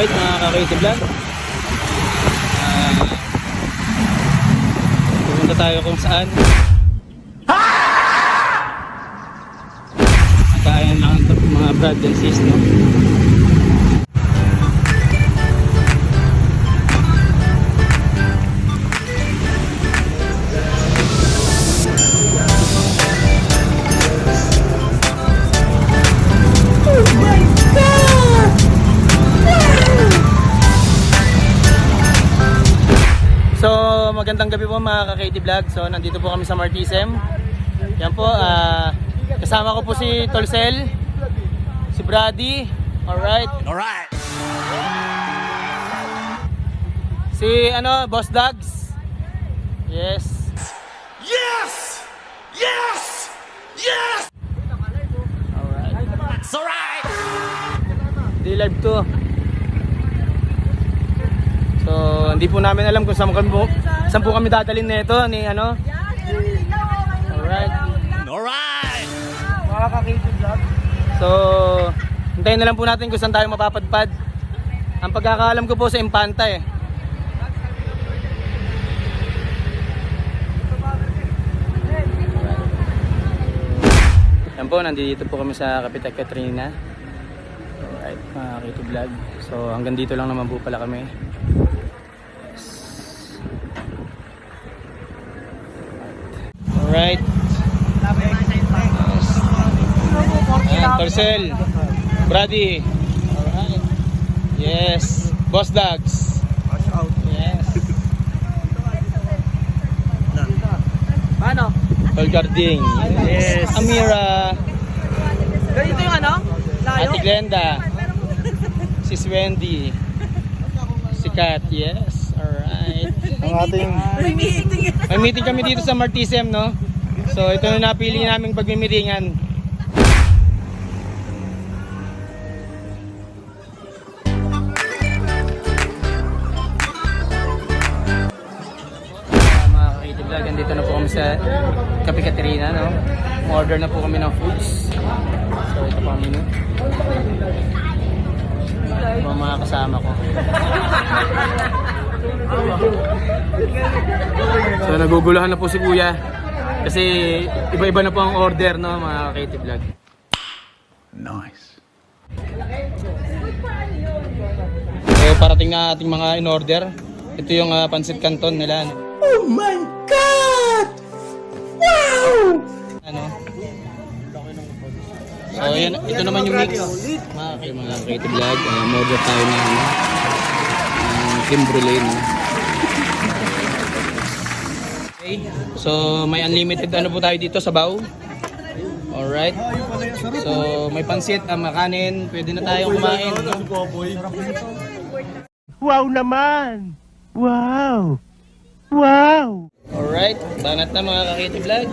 Alright mga ka-Crazy Vlog, pupunta tayo kung saan kaya lang mga brad and sis, no? So magandang gabi po mga ka-KT Vlog. So nandito po kami sa Martisem. Yan po, kasama ko po si Tolsel, si Brady, alright. Si Boss Dogs. Yes. Yes! Yes! Yes! Alright. It's alright! Di live to. So hindi po namin alam kung saan po kami dadalhin nito ni Alright. Alright! Mga ka-KT Vlog. So hintayin na lang po natin kung saan tayo mapapadpad. Ang pagkakaalam ko po sa Impanta eh. Yan po, nandito po kami sa Kapitan Katrina. Alright, mga ka-KT Vlog. So hanggang dito lang naman po pala kami. Alright. Ayan, Torcel, Brady. Alright. Yes. Boss Dogs. Watch out. Yes. Paano? Tolgarding. Yes. Amira. Ganito yung layo? Ate Glenda. Sis Wendy. Si Kat. Yes. Alright. Ang ating... May meeting. May meeting kami dito sa Martisem, no? So ito na napili naming pagmimitingan. Mga ka-KT Vlog, andito na po kami sa Kape Katrina, no? Order na po kami ng foods. So ito po ang menu. Ito ang mga kasama ko. So naguguluhan na po si Kuya kasi iba-iba na po ang order, no, mga ka-KT Vlog. Nice. So parating na ating mga in-order. Ito yung pancit canton nila. Oh my God! Wow! So yan, ito naman yung mix. Mga ka-KT Vlog, order tayo ng creme brulee, no? Okay. So may unlimited po tayo dito sa baw. Alright. So may pansit, makanin, pwede na tayo kumain, no? Wow naman! Wow! Wow! Alright, banat na mga ka-KT Vlog.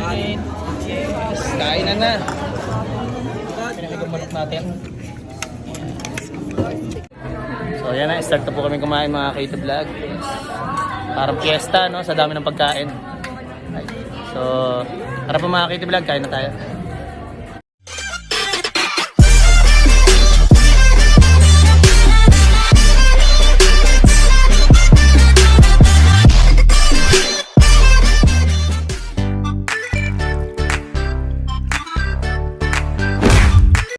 Alright. Yes, kain na. Pinakigumanot natin. So yan na, start na po kami kumain mga ka-KT Vlog. Parang fiesta, no? Sa dami ng pagkain. So, tara po mga ka-KT Vlog, kain na tayo.